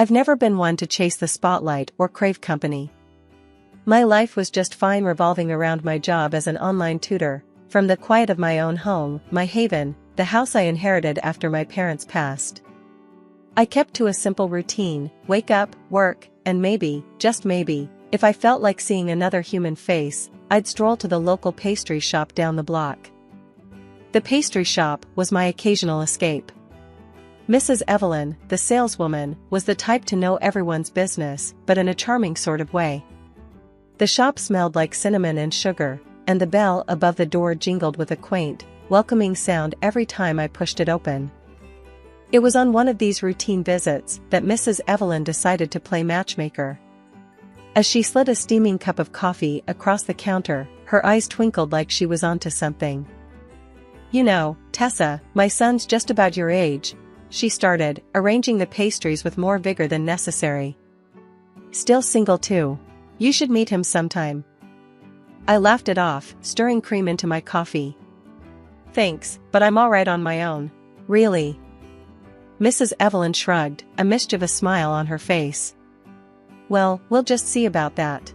I've never been one to chase the spotlight or crave company. My life was just fine revolving around my job as an online tutor, from the quiet of my own home, my haven, the house I inherited after my parents passed. I kept to a simple routine: wake up, work, and maybe, just maybe, if I felt like seeing another human face, I'd stroll to the local pastry shop down the block. The pastry shop was my occasional escape. Mrs. Evelyn, the saleswoman, was the type to know everyone's business, but in a charming sort of way. The shop smelled like cinnamon and sugar, and the bell above the door jingled with a quaint, welcoming sound every time I pushed it open. It was on one of these routine visits that Mrs. Evelyn decided to play matchmaker. As she slid a steaming cup of coffee across the counter, her eyes twinkled like she was onto something. "You know, Tessa, my son's just about your age," she started, arranging the pastries with more vigor than necessary. "Still single too. You should meet him sometime." I laughed it off, stirring cream into my coffee. "Thanks, but I'm alright on my own." "Really?" Mrs. Evelyn shrugged, a mischievous smile on her face. "Well, we'll just see about that."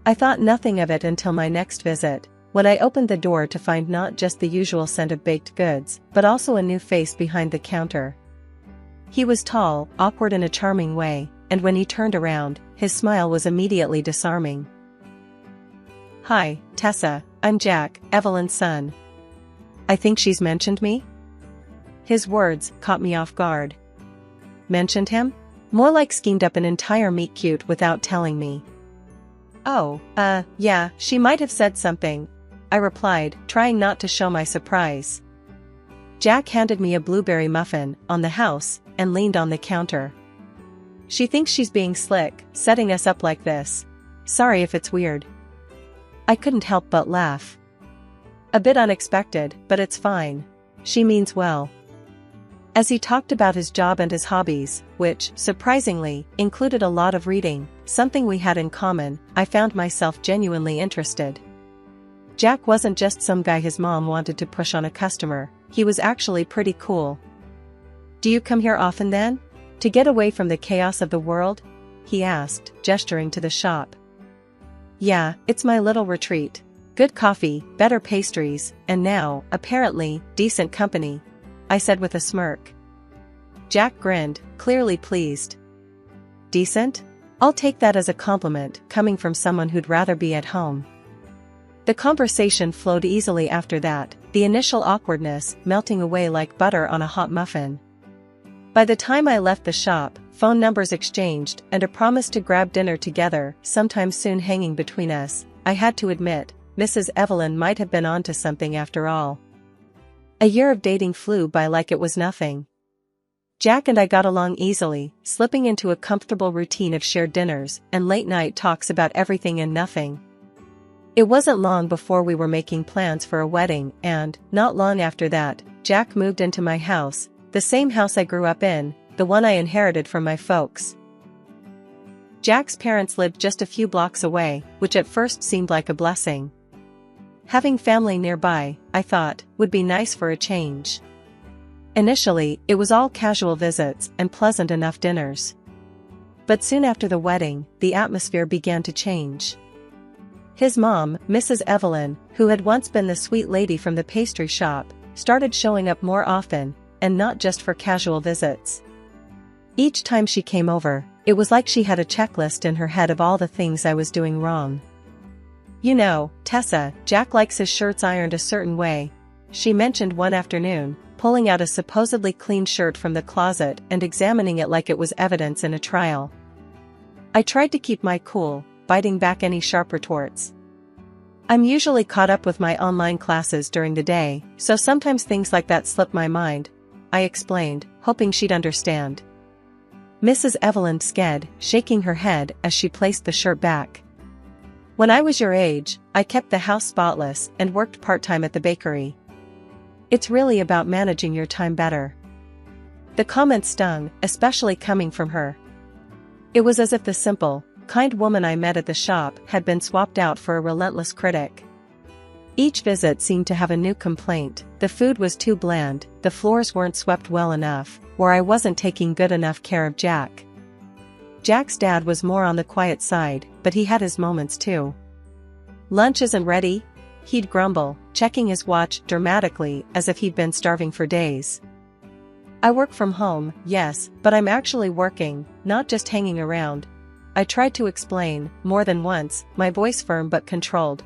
I thought nothing of it until my next visit, when I opened the door to find not just the usual scent of baked goods, but also a new face behind the counter. He was tall, awkward in a charming way, and when he turned around, his smile was immediately disarming. "Hi, Tessa, I'm Jack, Evelyn's son. I think she's mentioned me?" His words caught me off guard. Mentioned him? More like schemed up an entire meet-cute without telling me. "Oh, yeah, she might have said something," I replied, trying not to show my surprise. Jack handed me a blueberry muffin on the house and leaned on the counter. "She thinks she's being slick, setting us up like this. Sorry if it's weird." I couldn't help but laugh. "A bit unexpected, but it's fine. She means well." As he talked about his job and his hobbies, which, surprisingly, included a lot of reading, something we had in common, I found myself genuinely interested. Jack wasn't just some guy his mom wanted to push on a customer, he was actually pretty cool. "Do you come here often then? To get away from the chaos of the world?" he asked, gesturing to the shop. "Yeah, it's my little retreat. Good coffee, better pastries, and now, apparently, decent company," I said with a smirk. Jack grinned, clearly pleased. "Decent? I'll take that as a compliment, coming from someone who'd rather be at home." The conversation flowed easily after that, the initial awkwardness melting away like butter on a hot muffin. By the time I left the shop, phone numbers exchanged and a promise to grab dinner together sometime soon hanging between us, I had to admit, Mrs. Evelyn might have been onto something after all. A year of dating flew by like it was nothing. Jack and I got along easily, slipping into a comfortable routine of shared dinners and late-night talks about everything and nothing. It wasn't long before we were making plans for a wedding, and, not long after that, Jack moved into my house, the same house I grew up in, the one I inherited from my folks. Jack's parents lived just a few blocks away, which at first seemed like a blessing. Having family nearby, I thought, would be nice for a change. Initially, it was all casual visits and pleasant enough dinners. But soon after the wedding, the atmosphere began to change. His mom, Mrs. Evelyn, who had once been the sweet lady from the pastry shop, started showing up more often, and not just for casual visits. Each time she came over, it was like she had a checklist in her head of all the things I was doing wrong. "You know, Tessa, Jack likes his shirts ironed a certain way," she mentioned one afternoon, pulling out a supposedly clean shirt from the closet and examining it like it was evidence in a trial. I tried to keep my cool, biting back any sharp retorts. "I'm usually caught up with my online classes during the day, so sometimes things like that slip my mind," I explained, hoping she'd understand. Mrs. Evelyn sked, shaking her head as she placed the shirt back. "When I was your age, I kept the house spotless and worked part-time at the bakery. It's really about managing your time better." The comment stung, especially coming from her. It was as if the simple, kind woman I met at the shop had been swapped out for a relentless critic. Each visit seemed to have a new complaint: the food was too bland, the floors weren't swept well enough, or I wasn't taking good enough care of Jack. Jack's dad was more on the quiet side, but he had his moments too. "Lunch isn't ready?" he'd grumble, checking his watch dramatically as if he'd been starving for days. "I work from home, yes, but I'm actually working, not just hanging around." I tried to explain, more than once, my voice firm but controlled.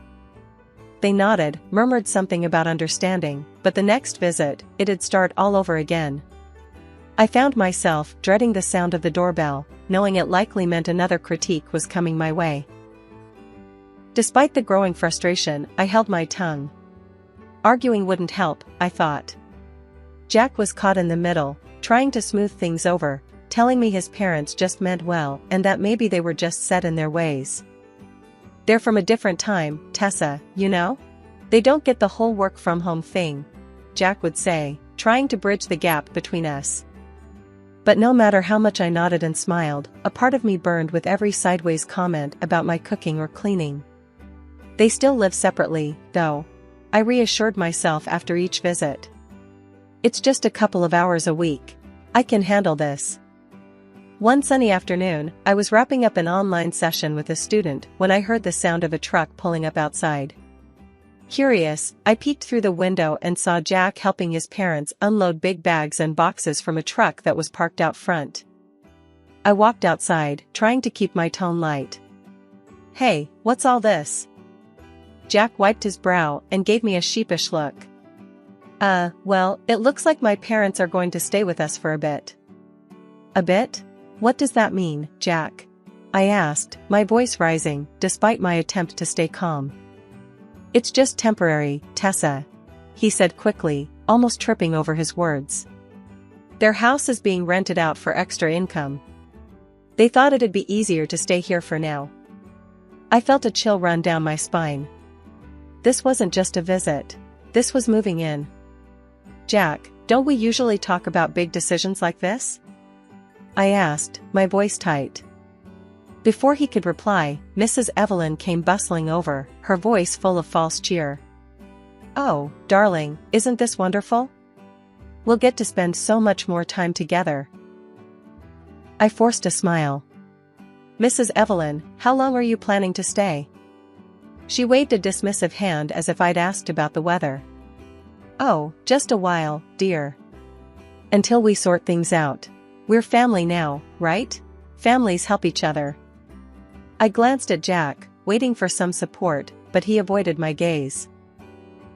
They nodded, murmured something about understanding, but the next visit, it'd start all over again. I found myself dreading the sound of the doorbell, knowing it likely meant another critique was coming my way. Despite the growing frustration, I held my tongue. Arguing wouldn't help, I thought. Jack was caught in the middle, trying to smooth things over, telling me his parents just meant well and that maybe they were just set in their ways. "They're from a different time, Tessa, you know? They don't get the whole work from home thing," Jack would say, trying to bridge the gap between us. But no matter how much I nodded and smiled, a part of me burned with every sideways comment about my cooking or cleaning. They still live separately, though, I reassured myself after each visit. "It's just a couple of hours a week. I can handle this." One sunny afternoon, I was wrapping up an online session with a student when I heard the sound of a truck pulling up outside. Curious, I peeked through the window and saw Jack helping his parents unload big bags and boxes from a truck that was parked out front. I walked outside, trying to keep my tone light. "Hey, what's all this?" Jack wiped his brow and gave me a sheepish look. Well, it looks like my parents are going to stay with us for a bit." "A bit? What does that mean, Jack?" I asked, my voice rising, despite my attempt to stay calm. "It's just temporary, Tessa," he said quickly, almost tripping over his words. "Their house is being rented out for extra income. They thought it'd be easier to stay here for now." I felt a chill run down my spine. This wasn't just a visit. This was moving in. "Jack, don't we usually talk about big decisions like this?" I asked, my voice tight. Before he could reply, Mrs. Evelyn came bustling over, her voice full of false cheer. "Oh, darling, isn't this wonderful? We'll get to spend so much more time together." I forced a smile. "Mrs. Evelyn, how long are you planning to stay?" She waved a dismissive hand as if I'd asked about the weather. "Oh, just a while, dear. Until we sort things out. We're family now, right? Families help each other." I glanced at Jack, waiting for some support, but he avoided my gaze.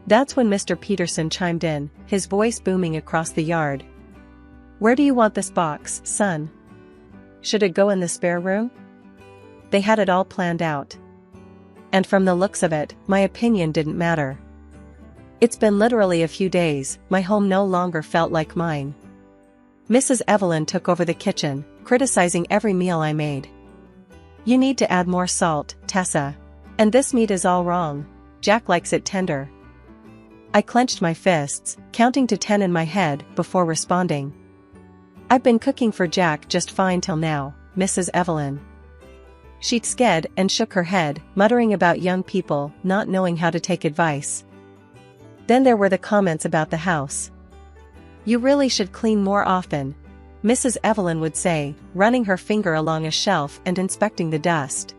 That's when Mr. Peterson chimed in, his voice booming across the yard. "Where do you want this box, son? Should it go in the spare room?" They had it all planned out. And from the looks of it, my opinion didn't matter. It's been literally a few days, my home no longer felt like mine. Mrs. Evelyn took over the kitchen, criticizing every meal I made. "You need to add more salt, Tessa. And this meat is all wrong. Jack likes it tender." I clenched my fists, counting to 10 in my head before responding. "I've been cooking for Jack just fine till now, Mrs. Evelyn." She sked and shook her head, muttering about young people not knowing how to take advice. Then there were the comments about the house. "You really should clean more often," Mrs. Evelyn would say, running her finger along a shelf and inspecting the dust.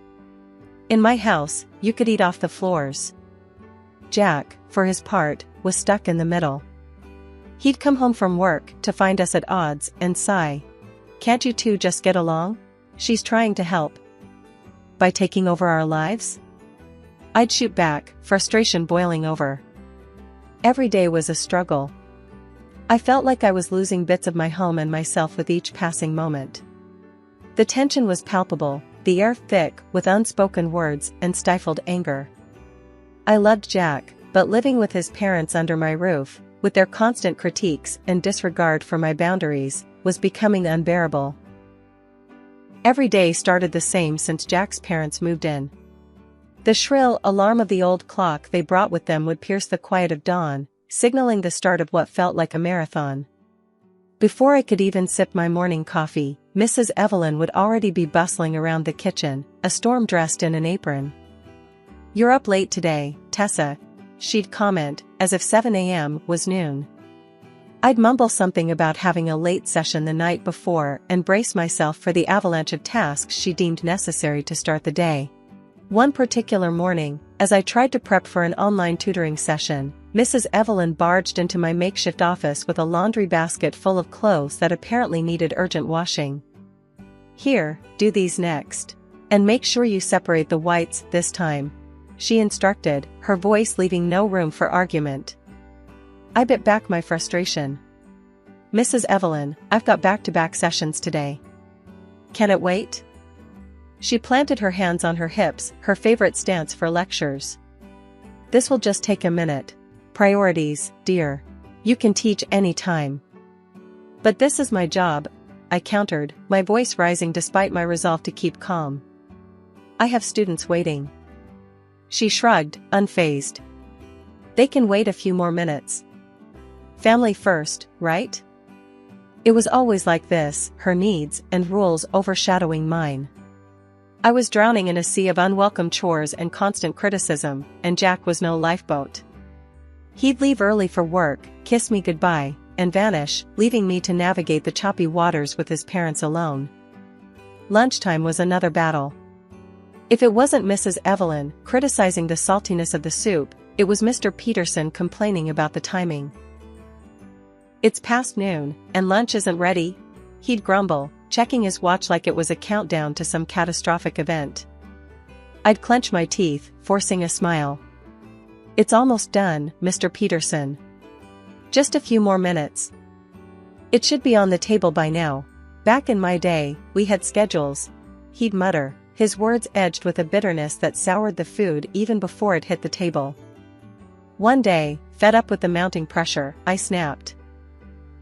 "In my house, you could eat off the floors." Jack, for his part, was stuck in the middle. He'd come home from work to find us at odds and sigh. "Can't you two just get along? She's trying to help." By taking over our lives? I'd shoot back, frustration boiling over. Every day was a struggle. I felt like I was losing bits of my home and myself with each passing moment. The tension was palpable, the air thick with unspoken words and stifled anger. I loved Jack, but living with his parents under my roof, with their constant critiques and disregard for my boundaries, was becoming unbearable. Every day started the same since Jack's parents moved in. The shrill alarm of the old clock they brought with them would pierce the quiet of dawn, signaling the start of what felt like a marathon. Before I could even sip my morning coffee, Mrs. Evelyn would already be bustling around the kitchen, a storm dressed in an apron. "You're up late today, Tessa," she'd comment, as if 7 a.m. was noon. I'd mumble something about having a late session the night before and brace myself for the avalanche of tasks she deemed necessary to start the day. One particular morning, as I tried to prep for an online tutoring session, Mrs. Evelyn barged into my makeshift office with a laundry basket full of clothes that apparently needed urgent washing. "Here, do these next. And make sure you separate the whites this time," she instructed, her voice leaving no room for argument. I bit back my frustration. "Mrs. Evelyn, I've got back-to-back sessions today. Can it wait?" She planted her hands on her hips, her favorite stance for lectures. "This will just take a minute. Priorities, dear. You can teach any time." "But this is my job," I countered, my voice rising despite my resolve to keep calm. "I have students waiting." She shrugged, unfazed. "They can wait a few more minutes. Family first, right?" It was always like this, her needs and rules overshadowing mine. I was drowning in a sea of unwelcome chores and constant criticism, and Jack was no lifeboat. He'd leave early for work, kiss me goodbye, and vanish, leaving me to navigate the choppy waters with his parents alone. Lunchtime was another battle. If it wasn't Mrs. Evelyn criticizing the saltiness of the soup, it was Mr. Peterson complaining about the timing. "It's past noon, and lunch isn't ready," he'd grumble, checking his watch like it was a countdown to some catastrophic event. I'd clench my teeth, forcing a smile. "It's almost done, Mr. Peterson. Just a few more minutes. It should be on the table by now. Back in my day, we had schedules," he'd mutter, his words edged with a bitterness that soured the food even before it hit the table. One day, fed up with the mounting pressure, I snapped.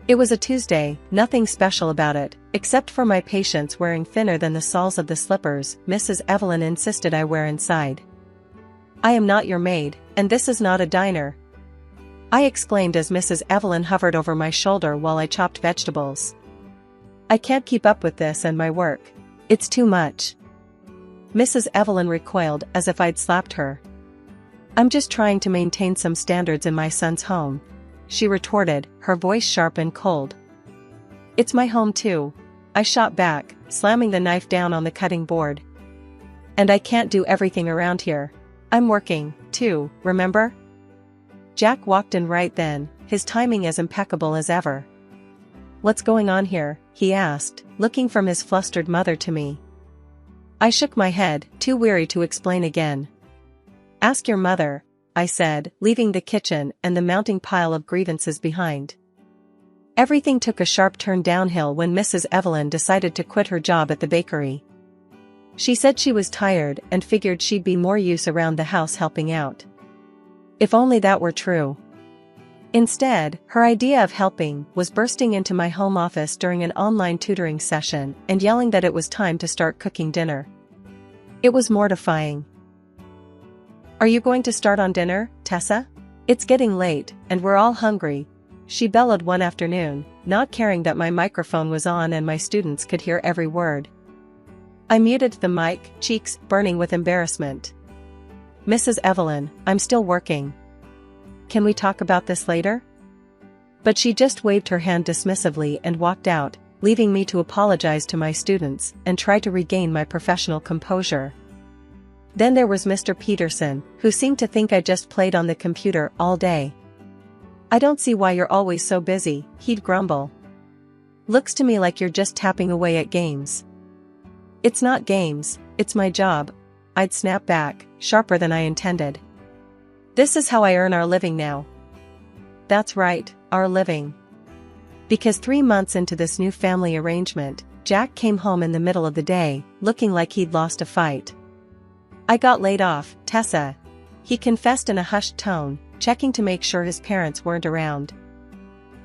It was a Tuesday, nothing special about it, except for my patients wearing thinner than the soles of the slippers Mrs. Evelyn insisted I wear inside. "I am not your maid, and this is not a diner," I exclaimed as Mrs. Evelyn hovered over my shoulder while I chopped vegetables. "I can't keep up with this and my work. It's too much." Mrs. Evelyn recoiled as if I'd slapped her. "I'm just trying to maintain some standards in my son's home," she retorted, her voice sharp and cold. "It's my home too," I shot back, slamming the knife down on the cutting board. "And I can't do everything around here. I'm working, too, remember?" Jack walked in right then, his timing as impeccable as ever. "What's going on here?" he asked, looking from his flustered mother to me. I shook my head, too weary to explain again. "Ask your mother," I said, leaving the kitchen and the mounting pile of grievances behind. Everything took a sharp turn downhill when Mrs. Evelyn decided to quit her job at the bakery. She said she was tired and figured she'd be more use around the house helping out. If only that were true. Instead, her idea of helping was bursting into my home office during an online tutoring session and yelling that it was time to start cooking dinner. It was mortifying. "Are you going to start on dinner, Tessa? It's getting late, and we're all hungry," she bellowed one afternoon, not caring that my microphone was on and my students could hear every word. I muted the mic, cheeks burning with embarrassment. "Mrs. Evelyn, I'm still working. Can we talk about this later?" But she just waved her hand dismissively and walked out, leaving me to apologize to my students and try to regain my professional composure. Then there was Mr. Peterson, who seemed to think I just played on the computer all day. "I don't see why you're always so busy," he'd grumble. "Looks to me like you're just tapping away at games." "It's not games, it's my job," I'd snap back, sharper than I intended. "This is how I earn our living now." That's right, our living. Because 3 months into this new family arrangement, Jack came home in the middle of the day, looking like he'd lost a fight. "I got laid off, Tessa," he confessed in a hushed tone, checking to make sure his parents weren't around.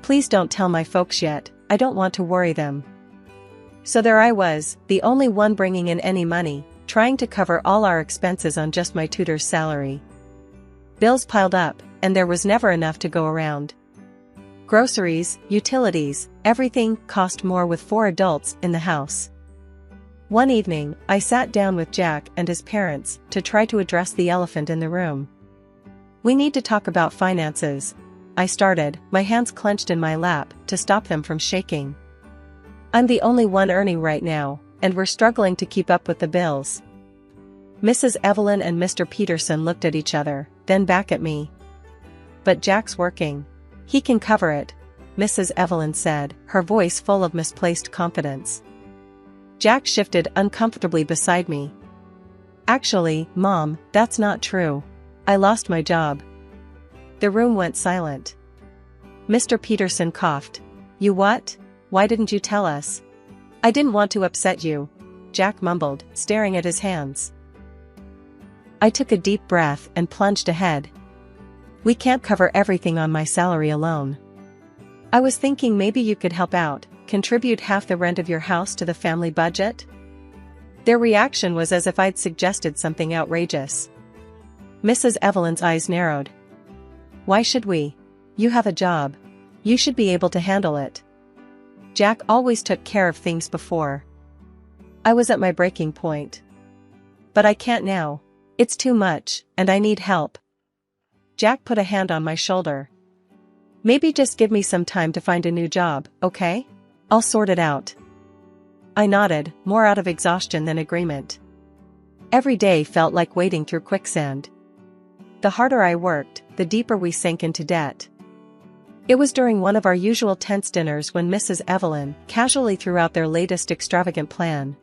"Please don't tell my folks yet, I don't want to worry them." So there I was, the only one bringing in any money, trying to cover all our expenses on just my tutor's salary. Bills piled up, and there was never enough to go around. Groceries, utilities, everything cost more with 4 adults in the house. One evening, I sat down with Jack and his parents to try to address the elephant in the room. "We need to talk about finances," I started, my hands clenched in my lap to stop them from shaking. I'm the only one earning right now, and we're struggling to keep up with the bills. Mrs. Evelyn and Mr. Peterson looked at each other, then back at me. But Jack's working. He can cover it, Mrs. Evelyn said, her voice full of misplaced confidence. Jack shifted uncomfortably beside me. Actually, Mom, that's not true. I lost my job. The room went silent. Mr. Peterson coughed. You what? Why didn't you tell us? I didn't want to upset you, Jack mumbled, staring at his hands. I took a deep breath and plunged ahead. We can't cover everything on my salary alone. I was thinking maybe you could help out, contribute half the rent of your house to the family budget? Their reaction was as if I'd suggested something outrageous. Mrs. Evelyn's eyes narrowed. Why should we? You have a job. You should be able to handle it. Jack always took care of things before. I was at my breaking point. But I can't now. It's too much, and I need help. Jack put a hand on my shoulder. Maybe just give me some time to find a new job, okay? I'll sort it out. I nodded, more out of exhaustion than agreement. Every day felt like wading through quicksand. The harder I worked, the deeper we sank into debt. It was during one of our usual tense dinners when Mrs. Evelyn casually threw out their latest extravagant plan.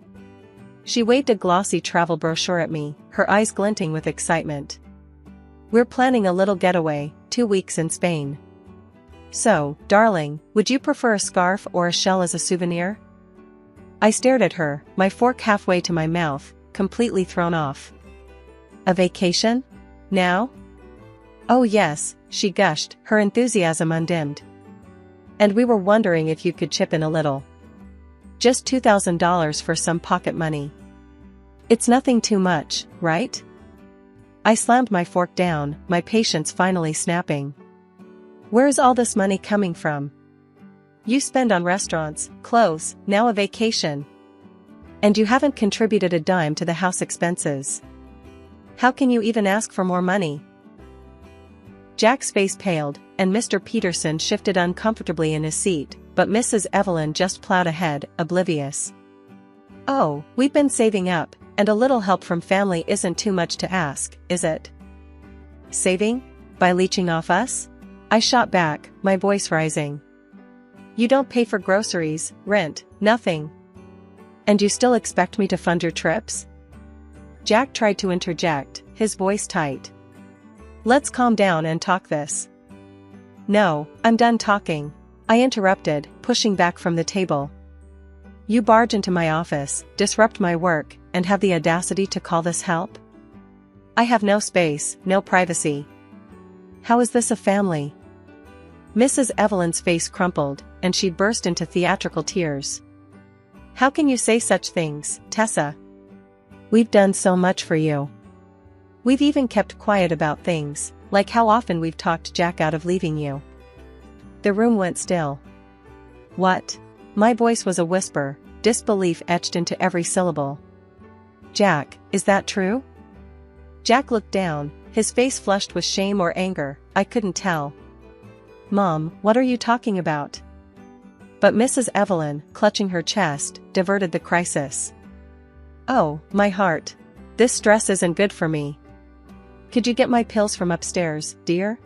She waved a glossy travel brochure at me, her eyes glinting with excitement. We're planning a little getaway, 2 weeks in Spain. So, darling, would you prefer a scarf or a shell as a souvenir? I stared at her, my fork halfway to my mouth, completely thrown off. A vacation? Now? Oh yes, she gushed, her enthusiasm undimmed. And we were wondering if you could chip in a little. Just $2,000 for some pocket money. It's nothing too much, right? I slammed my fork down, my patience finally snapping. Where is all this money coming from? You spend on restaurants, clothes, now a vacation. And you haven't contributed a dime to the house expenses. How can you even ask for more money? Jack's face paled, and Mr. Peterson shifted uncomfortably in his seat, but Mrs. Evelyn just plowed ahead, oblivious. Oh, we've been saving up, and a little help from family isn't too much to ask, is it? Saving? By leeching off us? I shot back, my voice rising. You don't pay for groceries, rent, nothing. And you still expect me to fund your trips? Jack tried to interject, his voice tight. Let's calm down and talk this. No, I'm done talking, I interrupted, pushing back from the table. You barge into my office, disrupt my work, and have the audacity to call this help? I have no space, no privacy. How is this a family? Mrs. Evelyn's face crumpled, and she burst into theatrical tears. How can you say such things, Tessa? We've done so much for you. We've even kept quiet about things, like how often we've talked Jack out of leaving you. The room went still. What? My voice was a whisper, disbelief etched into every syllable. Jack, is that true? Jack looked down, his face flushed with shame or anger, I couldn't tell. Mom, what are you talking about? But Mrs. Evelyn, clutching her chest, diverted the crisis. Oh, my heart. This stress isn't good for me. Could you get my pills from upstairs, dear?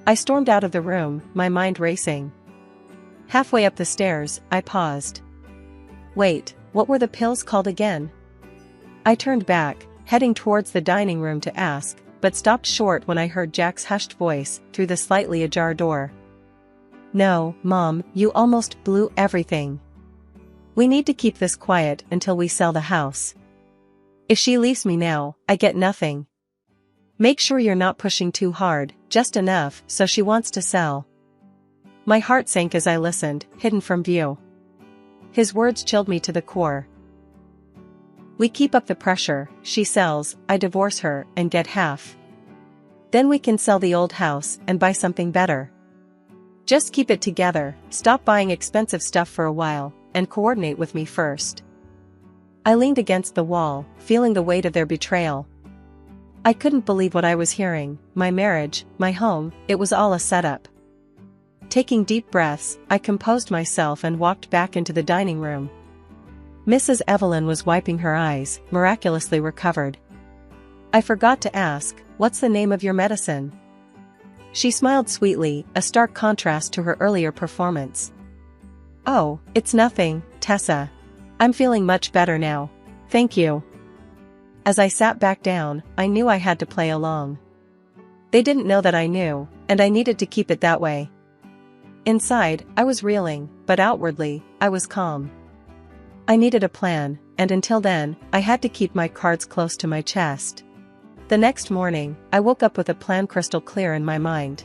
I stormed out of the room, my mind racing. Halfway up the stairs, I paused. Wait, what were the pills called again? I turned back, heading towards the dining room to ask, but stopped short when I heard Jack's hushed voice through the slightly ajar door. No, Mom, you almost blew everything. We need to keep this quiet until we sell the house. If she leaves me now, I get nothing. Make sure you're not pushing too hard, just enough so she wants to sell. My heart sank as I listened, hidden from view. His words chilled me to the core. We keep up the pressure, she sells, I divorce her, and get half. Then we can sell the old house and buy something better. Just keep it together, stop buying expensive stuff for a while, and coordinate with me first. I leaned against the wall, feeling the weight of their betrayal. I couldn't believe what I was hearing. My marriage, my home, it was all a setup. Taking deep breaths, I composed myself and walked back into the dining room. Mrs. Evelyn was wiping her eyes, miraculously recovered. I forgot to ask, "What's the name of your medicine?" She smiled sweetly, a stark contrast to her earlier performance. "Oh, it's nothing, Tessa. I'm feeling much better now. Thank you." As I sat back down, I knew I had to play along. They didn't know that I knew, and I needed to keep it that way. Inside, I was reeling, but outwardly, I was calm. I needed a plan, and until then, I had to keep my cards close to my chest. The next morning, I woke up with a plan crystal clear in my mind.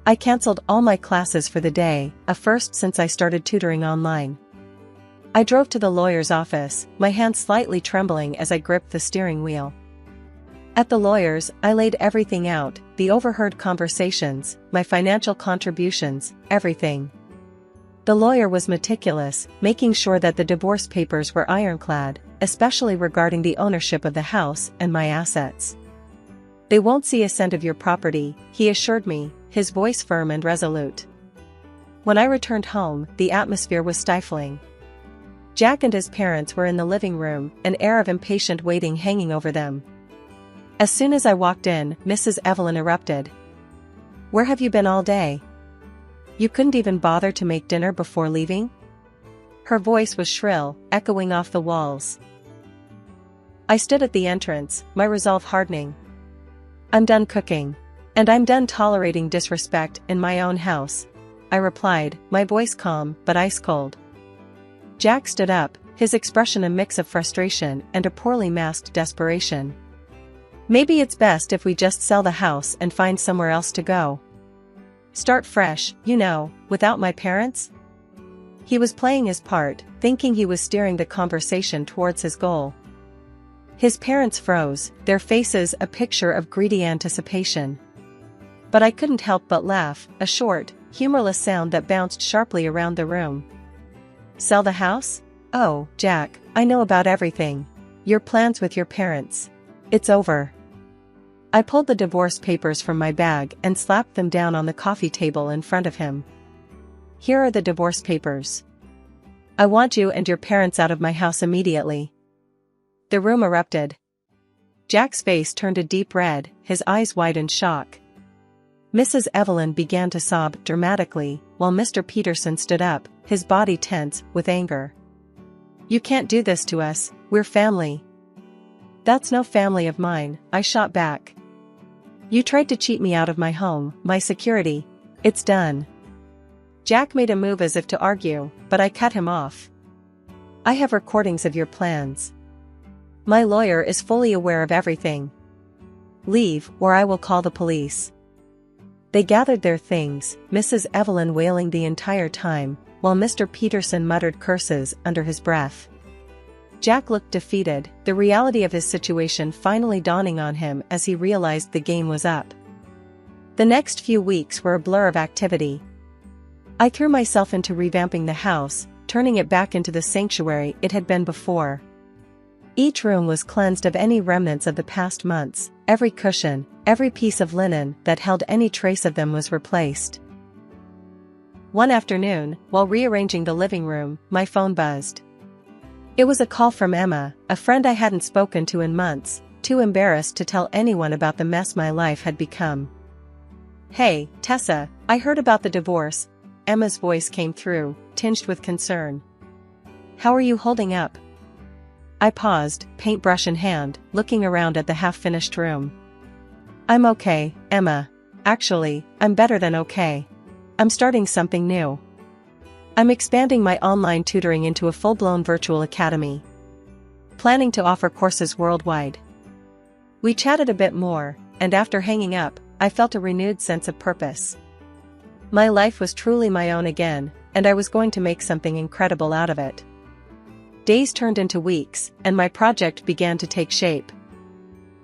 I cancelled all my classes for the day, a first since I started tutoring online. I drove to the lawyer's office, my hands slightly trembling as I gripped the steering wheel. At the lawyer's, I laid everything out, the overheard conversations, my financial contributions, everything. The lawyer was meticulous, making sure that the divorce papers were ironclad, especially regarding the ownership of the house and my assets. "They won't see a cent of your property," he assured me, his voice firm and resolute. When I returned home, the atmosphere was stifling. Jack and his parents were in the living room, an air of impatient waiting hanging over them. As soon as I walked in, Mrs. Evelyn erupted. "Where have you been all day? You couldn't even bother to make dinner before leaving?" Her voice was shrill, echoing off the walls. I stood at the entrance, my resolve hardening. "I'm done cooking. And I'm done tolerating disrespect in my own house," I replied, my voice calm but ice cold. Jack stood up, his expression a mix of frustration and a poorly masked desperation. "Maybe it's best if we just sell the house and find somewhere else to go. Start fresh, you know, without my parents?" He was playing his part, thinking he was steering the conversation towards his goal. His parents froze, their faces a picture of greedy anticipation. But I couldn't help but laugh, a short, humorless sound that bounced sharply around the room. "Sell the house? Oh, Jack, I know about everything. Your plans with your parents. It's over." I pulled the divorce papers from my bag and slapped them down on the coffee table in front of him. "Here are the divorce papers. I want you and your parents out of my house immediately." The room erupted. Jack's face turned a deep red, his eyes wide in shock. Mrs. Evelyn began to sob dramatically, while Mr. Peterson stood up, his body tense with anger. "You can't do this to us, we're family." "That's no family of mine," I shot back. "You tried to cheat me out of my home, my security. It's done." Jack made a move as if to argue, but I cut him off. "I have recordings of your plans. My lawyer is fully aware of everything. Leave, or I will call the police." They gathered their things, Mrs. Evelyn wailing the entire time, while Mr. Peterson muttered curses under his breath. Jack looked defeated, the reality of his situation finally dawning on him as he realized the game was up. The next few weeks were a blur of activity. I threw myself into revamping the house, turning it back into the sanctuary it had been before. Each room was cleansed of any remnants of the past months, every cushion, every piece of linen that held any trace of them was replaced. One afternoon, while rearranging the living room, my phone buzzed. It was a call from Emma, a friend I hadn't spoken to in months, too embarrassed to tell anyone about the mess my life had become. "Hey, Tessa, I heard about the divorce." Emma's voice came through, tinged with concern. "How are you holding up?" I paused, paintbrush in hand, looking around at the half-finished room. "I'm okay, Emma. Actually, I'm better than okay. I'm starting something new. I'm expanding my online tutoring into a full-blown virtual academy. Planning to offer courses worldwide." We chatted a bit more, and after hanging up, I felt a renewed sense of purpose. My life was truly my own again, and I was going to make something incredible out of it. Days turned into weeks, and my project began to take shape.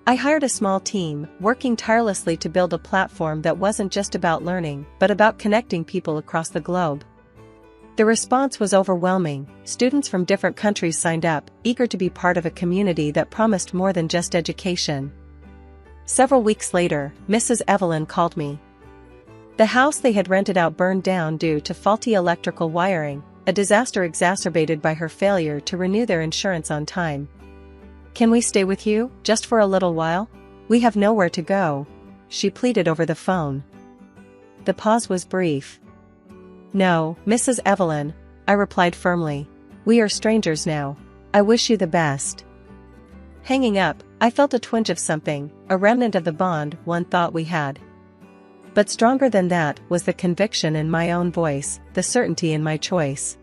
I hired a small team, working tirelessly to build a platform that wasn't just about learning, but about connecting people across the globe. The response was overwhelming. Students from different countries signed up, eager to be part of a community that promised more than just education. Several weeks later, Mrs. Evelyn called me. The house they had rented out burned down due to faulty electrical wiring, a disaster exacerbated by her failure to renew their insurance on time. "Can we stay with you, just for a little while? We have nowhere to go," she pleaded over the phone. The pause was brief. "No, Mrs. Evelyn," I replied firmly. "We are strangers now. I wish you the best." Hanging up, I felt a twinge of something, a remnant of the bond one thought we had. But stronger than that was the conviction in my own voice, the certainty in my choice.